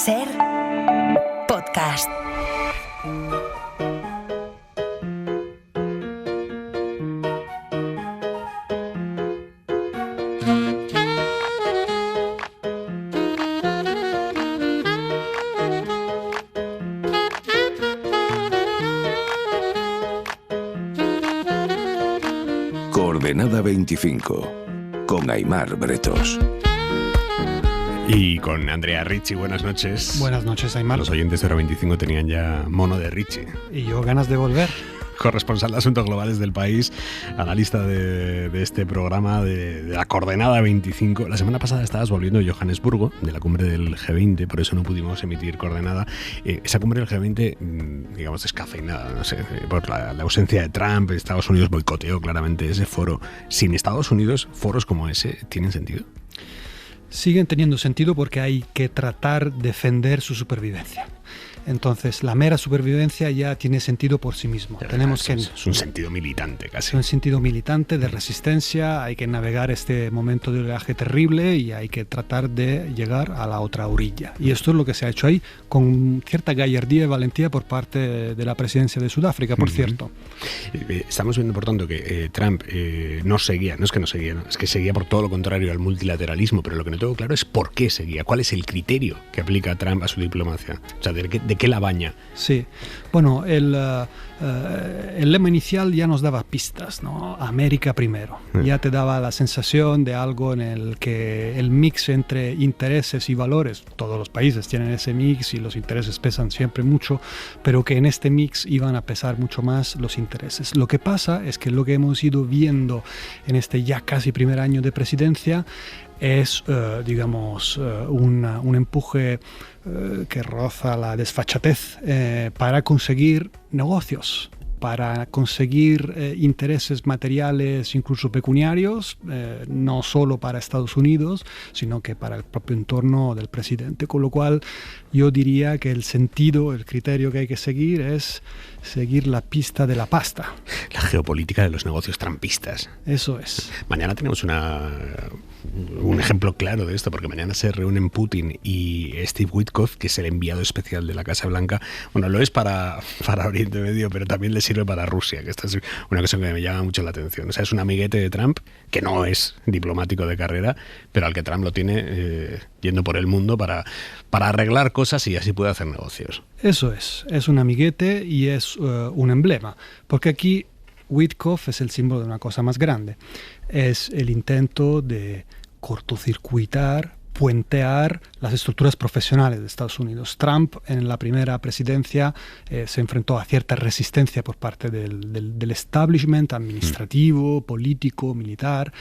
SER Podcast. Coordenada 25, con Aimar Bretos. Y con Andrea Ricci, buenas noches. Buenas noches, Aimar. Los oyentes de Hora 25 tenían ya mono de Ricci. Y yo ganas de volver. Corresponsal de Asuntos Globales del País, analista de este programa de la Coordenada 25. La semana pasada estabas volviendo de Johannesburgo, de la cumbre del G20, por eso no pudimos emitir Coordenada. Esa cumbre del G20, digamos, descafeinada, no sé, por la ausencia de Trump. Estados Unidos boicoteó claramente ese foro. Sin Estados Unidos, foros como ese, ¿tienen sentido? Siguen teniendo sentido porque hay que tratar de defender su supervivencia. Entonces, la mera supervivencia ya tiene sentido por sí mismo. Es un sentido militante casi. Es un sentido militante de resistencia, hay que navegar este momento de oleaje terrible y hay que tratar de llegar a la otra orilla. Y esto es lo que se ha hecho ahí, con cierta gallardía y valentía por parte de la presidencia de Sudáfrica, por cierto. Estamos viendo, por tanto, que Trump no es que seguía por todo lo contrario al multilateralismo, pero lo que no tengo claro es por qué seguía, cuál es el criterio que aplica Trump a su diplomacia. O sea, ¿de qué la baña? Sí, bueno, el lema inicial ya nos daba pistas, ¿no? América primero. Ya te daba la sensación de algo en el que el mix entre intereses y valores, todos los países tienen ese mix y los intereses pesan siempre mucho, pero que en este mix iban a pesar mucho más los intereses. Lo que pasa es que lo que hemos ido viendo en este ya casi primer año de presidencia es, un empuje que roza la desfachatez para conseguir negocios, para conseguir intereses materiales, incluso pecuniarios, no solo para Estados Unidos, sino que para el propio entorno del presidente. Con lo cual, yo diría que el criterio que hay que seguir es seguir la pista de la pasta. La geopolítica de los negocios trumpistas. Eso es. Mañana tenemos un ejemplo claro de esto, porque mañana se reúnen Putin y Steve Witkoff, que es el enviado especial de la Casa Blanca. Bueno, lo es para Oriente Medio, pero también le sirve para Rusia, que esta es una cosa que me llama mucho la atención. O sea, es un amiguete de Trump, que no es diplomático de carrera, pero al que Trump lo tiene yendo por el mundo para arreglar cosas y así puede hacer negocios. Eso es un amiguete y es un emblema, porque aquí Witkoff es el símbolo de una cosa más grande. Es el intento de cortocircuitar, puentear las estructuras profesionales de Estados Unidos. Trump en la primera presidencia se enfrentó a cierta resistencia por parte del establishment administrativo, político, militar,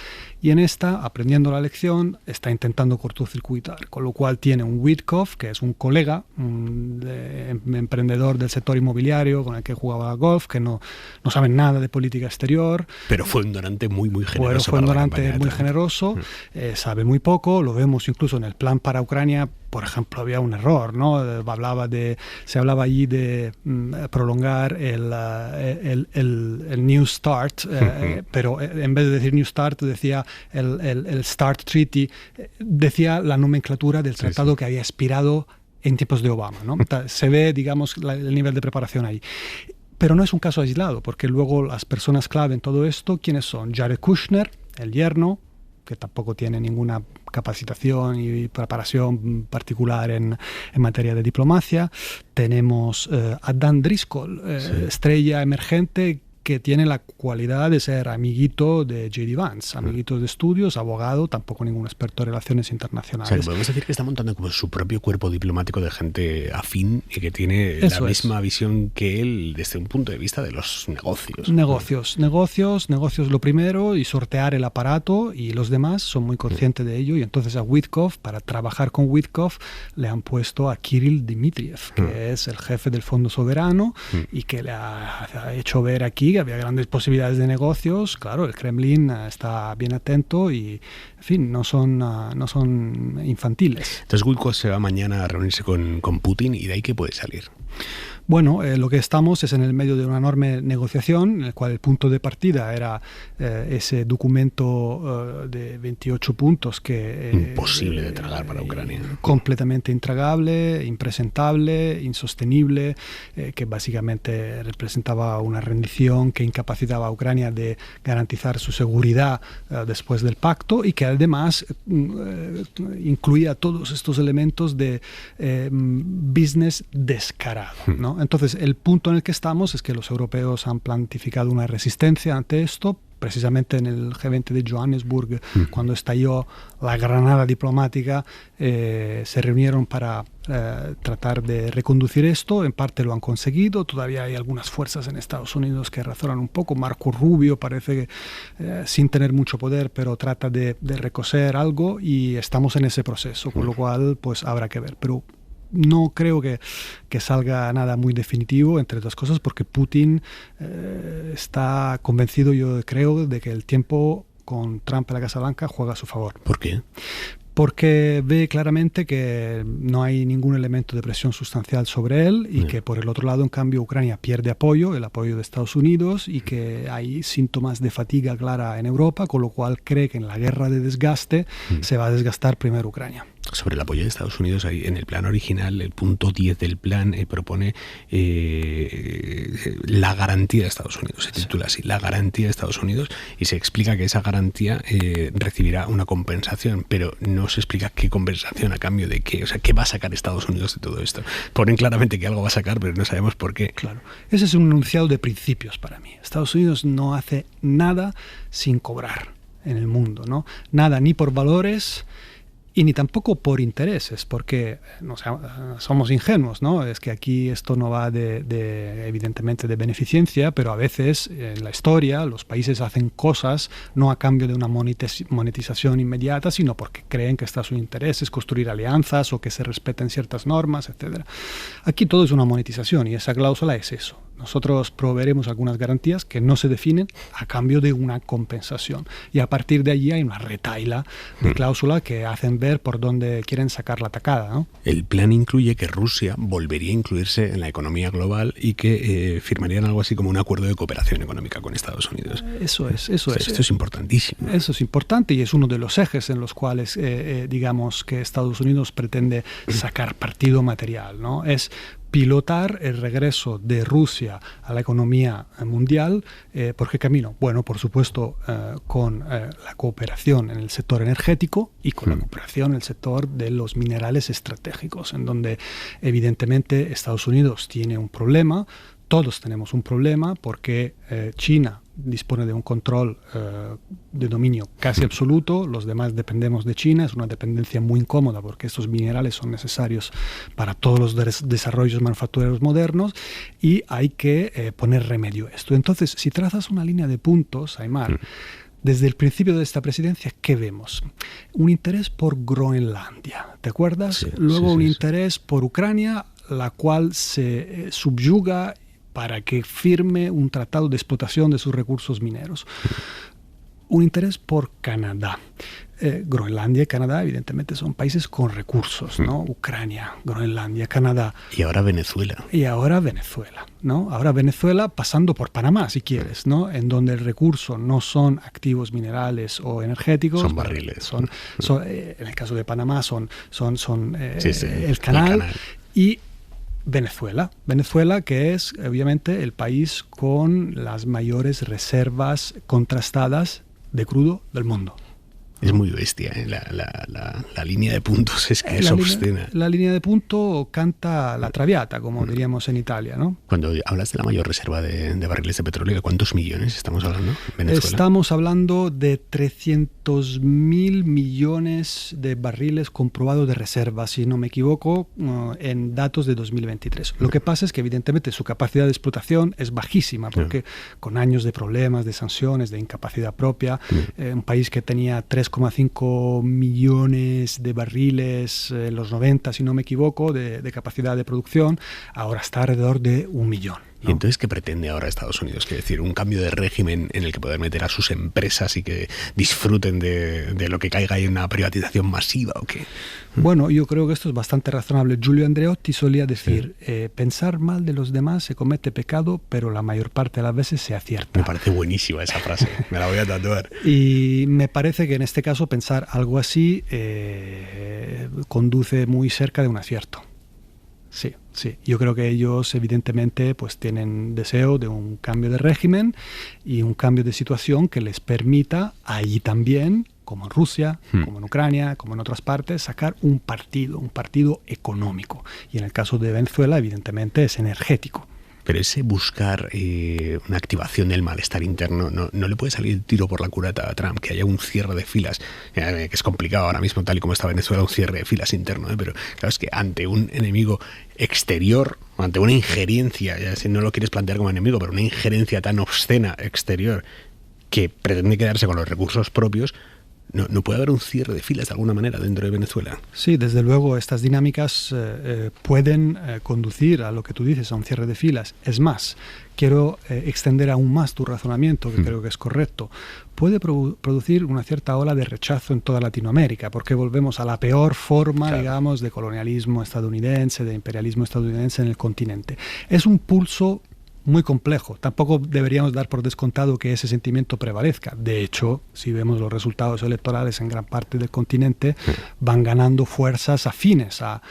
y en esta, aprendiendo la lección, está intentando cortocircuitar, con lo cual tiene un Witkoff, que es un colega, un emprendedor del sector inmobiliario con el que jugaba al golf, que no sabe nada de política exterior. Pero fue un donante muy generoso. Fue un donante muy generoso, sabe muy poco, lo vemos incluso en el plan para Ucrania. Por ejemplo, había un error, ¿no? Se hablaba allí de prolongar el New START, pero en vez de decir New START decía el START Treaty, decía la nomenclatura del tratado que había expirado en tiempos de Obama, ¿no? Se ve, digamos, el nivel de preparación ahí. Pero no es un caso aislado, porque luego las personas clave en todo esto, ¿quiénes son? Jared Kushner, el yerno, que tampoco tiene ninguna capacitación y preparación particular en materia de diplomacia. Tenemos a Dan Driscoll, estrella emergente, que tiene la cualidad de ser amiguito de J.D. Vance, amiguito de estudios, abogado, tampoco ningún experto en relaciones internacionales. O sea, podemos decir que está montando como su propio cuerpo diplomático de gente afín y que tiene la misma visión que él desde un punto de vista de los negocios. Negocios lo primero, y sortear el aparato, y los demás son muy conscientes de ello, y entonces a Witkoff, para trabajar con Witkoff, le han puesto a Kirill Dmitriev, que es el jefe del Fondo Soberano y que le ha hecho ver aquí que había grandes posibilidades de negocios. Claro, el Kremlin está bien atento y, en fin, no son infantiles. Entonces Witkoff se va mañana a reunirse con Putin, y de ahí ¿qué puede salir? Bueno, lo que estamos es en el medio de una enorme negociación, en el cual el punto de partida era ese documento de 28 puntos que... imposible de tragar para Ucrania. Completamente intragable, impresentable, insostenible, que básicamente representaba una rendición que incapacitaba a Ucrania de garantizar su seguridad después del pacto, y que además incluía todos estos elementos de business descarado, ¿no? Entonces, el punto en el que estamos es que los europeos han planificado una resistencia ante esto. Precisamente en el G20 de Johannesburg, cuando estalló la granada diplomática, se reunieron para tratar de reconducir esto. En parte lo han conseguido. Todavía hay algunas fuerzas en Estados Unidos que razonan un poco. Marco Rubio parece que, sin tener mucho poder, pero trata de recoser algo, y estamos en ese proceso, con lo cual pues habrá que ver. Pero no creo que salga nada muy definitivo, entre otras cosas, porque Putin está convencido, yo creo, de que el tiempo con Trump en la Casa Blanca juega a su favor. ¿Por qué? Porque ve claramente que no hay ningún elemento de presión sustancial sobre él, y que por el otro lado, en cambio, Ucrania pierde apoyo, el apoyo de Estados Unidos, y que hay síntomas de fatiga clara en Europa, con lo cual cree que en la guerra de desgaste se va a desgastar primero Ucrania. Sobre el apoyo de Estados Unidos, ahí en el plan original, el punto 10 del plan propone la garantía de Estados Unidos, se titula así, la garantía de Estados Unidos, y se explica que esa garantía recibirá una compensación, pero no se explica qué compensación, a cambio de qué, o sea, qué va a sacar Estados Unidos de todo esto. Ponen claramente que algo va a sacar, pero no sabemos por qué. Claro, ese es un enunciado de principios para mí. Estados Unidos no hace nada sin cobrar en el mundo, ¿no? Nada, ni por valores y ni tampoco por intereses, porque no sé, somos ingenuos, ¿no? Es que aquí esto no va evidentemente de beneficencia, pero a veces en la historia los países hacen cosas no a cambio de una monetización inmediata, sino porque creen que está a su interés, es construir alianzas o que se respeten ciertas normas, etc. Aquí todo es una monetización, y esa cláusula es eso. Nosotros proveeremos algunas garantías que no se definen a cambio de una compensación. Y a partir de allí hay una retahíla de cláusula que hacen ver por dónde quieren sacar la tacada, ¿no? El plan incluye que Rusia volvería a incluirse en la economía global y que firmarían algo así como un acuerdo de cooperación económica con Estados Unidos. Eso es. Esto es importantísimo. Eso es importante, y es uno de los ejes en los cuales, digamos, que Estados Unidos pretende sacar partido material, ¿no? Es pilotar el regreso de Rusia a la economía mundial. ¿Por qué camino? Bueno, por supuesto, con la cooperación en el sector energético y con la cooperación en el sector de los minerales estratégicos, en donde evidentemente Estados Unidos tiene un problema. Todos tenemos un problema porque China dispone de un control de dominio casi absoluto, los demás dependemos de China, es una dependencia muy incómoda porque estos minerales son necesarios para todos los desarrollos manufactureros modernos, y hay que poner remedio a esto. Entonces, si trazas una línea de puntos, Aimar, desde el principio de esta presidencia, ¿qué vemos? Un interés por Groenlandia, ¿te acuerdas? Sí, Luego sí. interés por Ucrania, la cual se subyuga para que firme un tratado de explotación de sus recursos mineros. Un interés por Canadá. Groenlandia y Canadá, evidentemente, son países con recursos, ¿no? Ucrania, Groenlandia, Canadá. Y ahora Venezuela. ¿No? Ahora Venezuela, pasando por Panamá, si quieres, ¿no? En donde el recurso no son activos minerales o energéticos. Son barriles. En el caso de Panamá son el canal. Y Venezuela, que es obviamente el país con las mayores reservas contrastadas de crudo del mundo. Es muy bestia, ¿eh? La línea de puntos es que es obscena. La línea de punto canta la traviata, como diríamos en Italia, ¿no? Cuando hablas de la mayor reserva de barriles de petróleo, ¿de cuántos millones estamos hablando en Venezuela? Estamos hablando de 300.000 millones de barriles comprobados de reserva, si no me equivoco, en datos de 2023. Lo que pasa es que evidentemente su capacidad de explotación es bajísima, porque con años de problemas, de sanciones, de incapacidad propia, un país que tenía 3,5 millones de barriles en los 90, si no me equivoco, de capacidad de producción, ahora está alrededor de 1 millón. ¿Y entonces qué pretende ahora Estados Unidos? ¿Qué decir? ¿Un cambio de régimen en el que poder meter a sus empresas y que disfruten de lo que caiga ahí en una privatización masiva o qué? Bueno, yo creo que esto es bastante razonable. Giulio Andreotti solía decir, pensar mal de los demás se comete pecado, pero la mayor parte de las veces se acierta. Me parece buenísima esa frase, me la voy a tatuar. Y me parece que en este caso pensar algo así conduce muy cerca de un acierto. Sí, sí. Yo creo que ellos evidentemente pues tienen deseo de un cambio de régimen y un cambio de situación que les permita allí también, como en Rusia, como en Ucrania, como en otras partes, sacar un partido económico. Y en el caso de Venezuela, evidentemente, es energético. Pero ese buscar una activación del malestar interno, no le puede salir tiro por la culata a Trump, que haya un cierre de filas, que es complicado ahora mismo, tal y como está Venezuela, un cierre de filas interno, pero claro, es que ante un enemigo exterior, ante una injerencia, ya si no lo quieres plantear como enemigo, pero una injerencia tan obscena exterior que pretende quedarse con los recursos propios, ¿no puede haber un cierre de filas de alguna manera dentro de Venezuela? Sí, desde luego estas dinámicas pueden conducir a lo que tú dices, a un cierre de filas. Es más, quiero extender aún más tu razonamiento, que creo que es correcto. Puede producir una cierta ola de rechazo en toda Latinoamérica, porque volvemos a la peor forma, digamos, de colonialismo estadounidense, de imperialismo estadounidense en el continente. Es un pulso muy complejo. Tampoco deberíamos dar por descontado que ese sentimiento prevalezca. De hecho, si vemos los resultados electorales en gran parte del continente, van ganando fuerzas afines a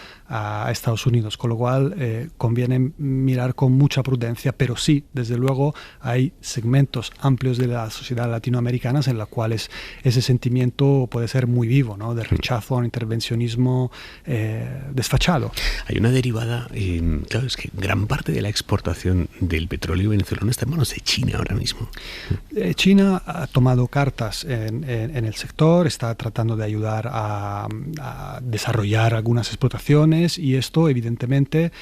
Estados Unidos, con lo cual conviene mirar con mucha prudencia, pero sí, desde luego, hay segmentos amplios de la sociedad latinoamericana en los cuales ese sentimiento puede ser muy vivo, ¿no? De rechazo a un intervencionismo desfachado. Hay una derivada, claro, es que gran parte de la exportación del petróleo venezolano está en manos de China ahora mismo. China ha tomado cartas en el sector, está tratando de ayudar a desarrollar algunas explotaciones, y esto evidentemente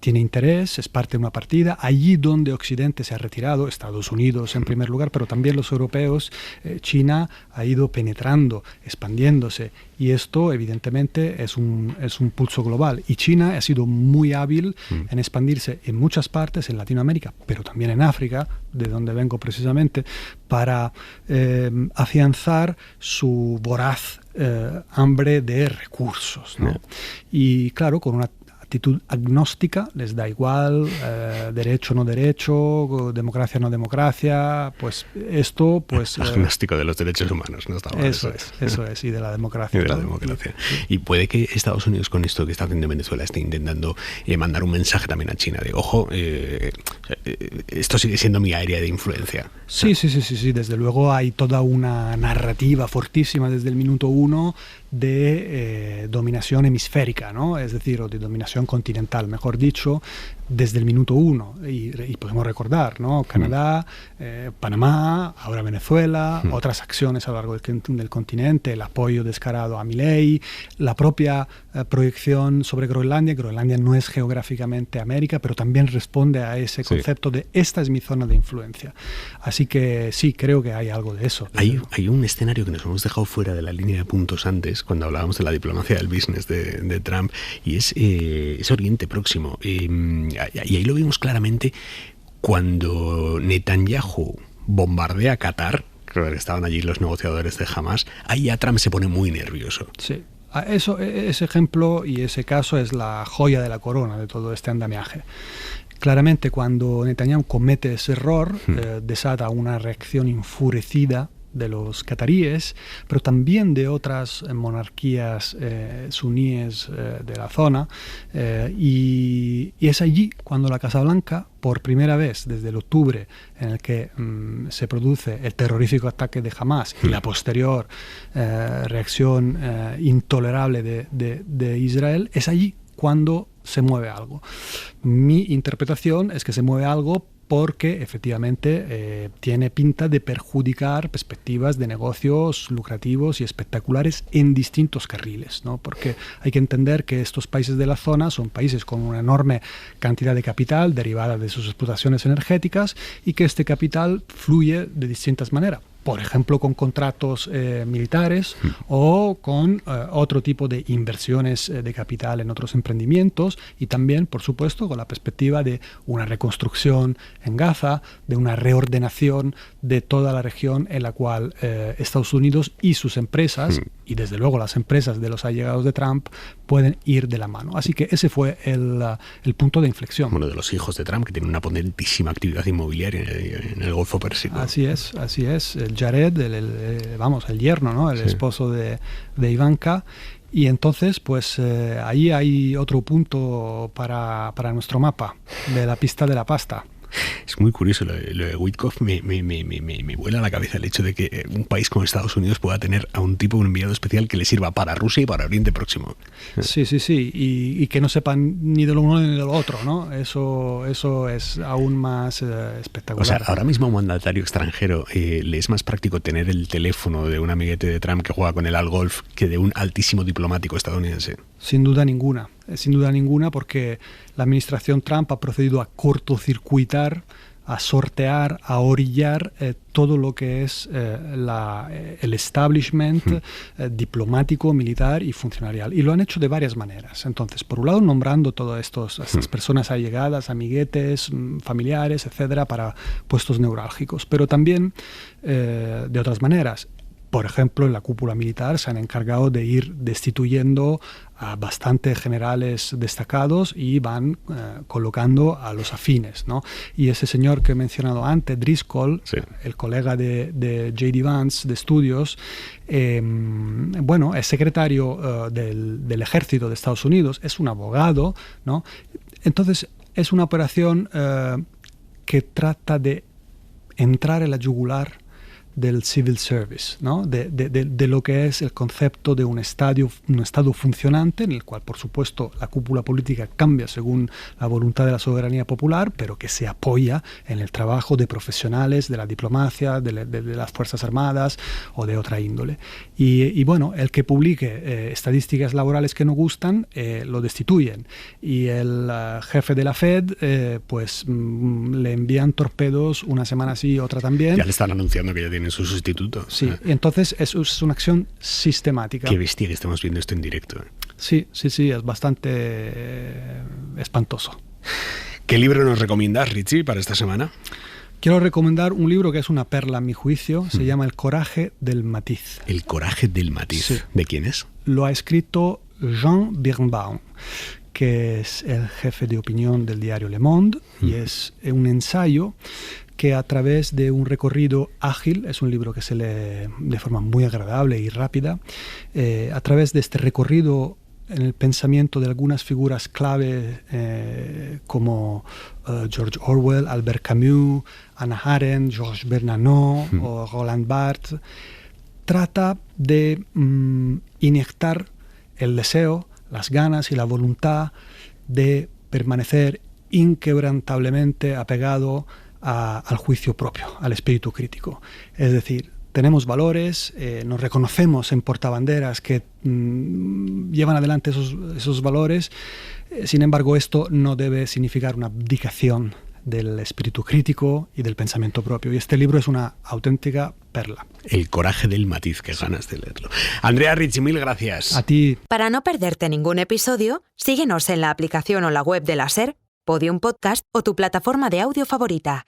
tiene interés, es parte de una partida. Allí donde Occidente se ha retirado, Estados Unidos en primer lugar, pero también los europeos, China ha ido penetrando, expandiéndose, y esto evidentemente es un pulso global. Y China ha sido muy hábil en expandirse en muchas partes, en Latinoamérica, pero también en África, de donde vengo precisamente, para afianzar su voraz hambre de recursos, ¿no? Y claro, con una actitud agnóstica, les da igual derecho no derecho, democracia no democracia, pues esto pues agnóstico de los derechos humanos, no estaba eso es, y de la democracia. Y de la democracia. Y puede que Estados Unidos, con esto que está haciendo en Venezuela, esté intentando mandar un mensaje también a China de ojo, esto sigue siendo mi área de influencia. Sí, desde luego hay toda una narrativa fortísima desde el minuto uno de dominación hemisférica, ¿no? Es decir, o de dominación continental, mejor dicho, desde el minuto uno. Y podemos recordar, ¿no? Canadá, Panamá, ahora Venezuela, otras acciones a lo largo del continente, el apoyo descarado a Milei, la propia proyección sobre Groenlandia. Groenlandia no es geográficamente América, pero también responde a ese concepto de esta es mi zona de influencia. Así que sí, creo que hay algo de eso. Hay un escenario que nos hemos dejado fuera de la línea de puntos antes, cuando hablábamos de la diplomacia del business de Trump, y es Oriente Próximo. Y ahí lo vimos claramente cuando Netanyahu bombardea Qatar, creo que estaban allí los negociadores de Hamas, ahí ya Trump se pone muy nervioso. Sí. Ese ejemplo y ese caso es la joya de la corona de todo este andamiaje. Claramente, cuando Netanyahu comete ese error, desata una reacción enfurecida de los cataríes, pero también de otras monarquías suníes de la zona, y es allí cuando la Casa Blanca, por primera vez desde el octubre en el que se produce el terrorífico ataque de Hamas y la posterior reacción intolerable de Israel, es allí cuando se mueve algo. Mi interpretación es que se mueve algo porque efectivamente tiene pinta de perjudicar perspectivas de negocios lucrativos y espectaculares en distintos carriles, ¿no? Porque hay que entender que estos países de la zona son países con una enorme cantidad de capital derivada de sus explotaciones energéticas y que este capital fluye de distintas maneras. por ejemplo, con contratos militares o con otro tipo de inversiones de capital en otros emprendimientos, y también, por supuesto, con la perspectiva de una reconstrucción en Gaza, de una reordenación de toda la región en la cual Estados Unidos y sus empresas, y desde luego las empresas de los allegados de Trump, pueden ir de la mano. Así que ese fue el punto de inflexión. Uno de los hijos de Trump, que tiene una potentísima actividad inmobiliaria en el Golfo Pérsico. Así es. El Jared, el yerno, ¿no? El esposo de Ivanka. Y entonces, pues ahí hay otro punto para nuestro mapa de la pista de la pasta. Es muy curioso, lo de Witkoff me vuela a la cabeza el hecho de que un país como Estados Unidos pueda tener a un tipo, un enviado especial que le sirva para Rusia y para Oriente Próximo. Sí, y que no sepan ni de lo uno ni de lo otro, ¿no? Eso es aún más espectacular. O sea, ahora mismo a un mandatario extranjero le es más práctico tener el teléfono de un amiguete de Trump que juega con él al golf que de un altísimo diplomático estadounidense. Sin duda ninguna, porque la administración Trump ha procedido a cortocircuitar, a sortear, a orillar todo lo que es el establishment diplomático, militar y funcionarial. Y lo han hecho de varias maneras. Entonces, por un lado, nombrando todas estas personas allegadas, amiguetes, familiares, etcétera, para puestos neurálgicos, pero también de otras maneras. Por ejemplo, en la cúpula militar se han encargado de ir destituyendo a bastantes generales destacados y van colocando a los afines, ¿no? Y ese señor que he mencionado antes, Driscoll, el colega de J.D. Vance de estudios, es secretario del Ejército de Estados Unidos, es un abogado, ¿no? Entonces, es una operación que trata de entrar en la yugular del civil service, ¿no? de lo que es el concepto de un Estado funcionante, en el cual, por supuesto, la cúpula política cambia según la voluntad de la soberanía popular, pero que se apoya en el trabajo de profesionales de la diplomacia, de las Fuerzas Armadas o de otra índole. Y bueno, el que publique estadísticas laborales que no gustan, lo destituyen. Y el jefe de la Fed, le envían torpedos una semana sí, otra también. Ya le están anunciando que ya tienen su sustituto. Sí, y entonces es una acción sistemática. Qué bestia que estamos viendo esto en directo. Sí, es bastante espantoso. ¿Qué libro nos recomiendas, Richie, para esta semana? Quiero recomendar un libro que es una perla a mi juicio, se llama El coraje del matiz. El coraje del matiz. Sí. ¿De quién es? Lo ha escrito Jean Birnbaum, que es el jefe de opinión del diario Le Monde, y es un ensayo que a través de un recorrido ágil, es un libro que se lee de forma muy agradable y rápida, a través de este recorrido en el pensamiento de algunas figuras clave como George Orwell, Albert Camus, Hannah Arendt, Georges Bernanos o Roland Barthes, trata de inyectar el deseo, las ganas y la voluntad de permanecer inquebrantablemente apegado al juicio propio, al espíritu crítico. Es decir, tenemos valores, nos reconocemos en portabanderas que llevan adelante esos valores, sin embargo esto no debe significar una abdicación del espíritu crítico y del pensamiento propio. Y este libro es una auténtica perla. El coraje del matiz, que ganas de leerlo. Andrea Richie, mil gracias. A ti. Para no perderte ningún episodio, síguenos en la aplicación o la web de la SER, Podium Podcast o tu plataforma de audio favorita.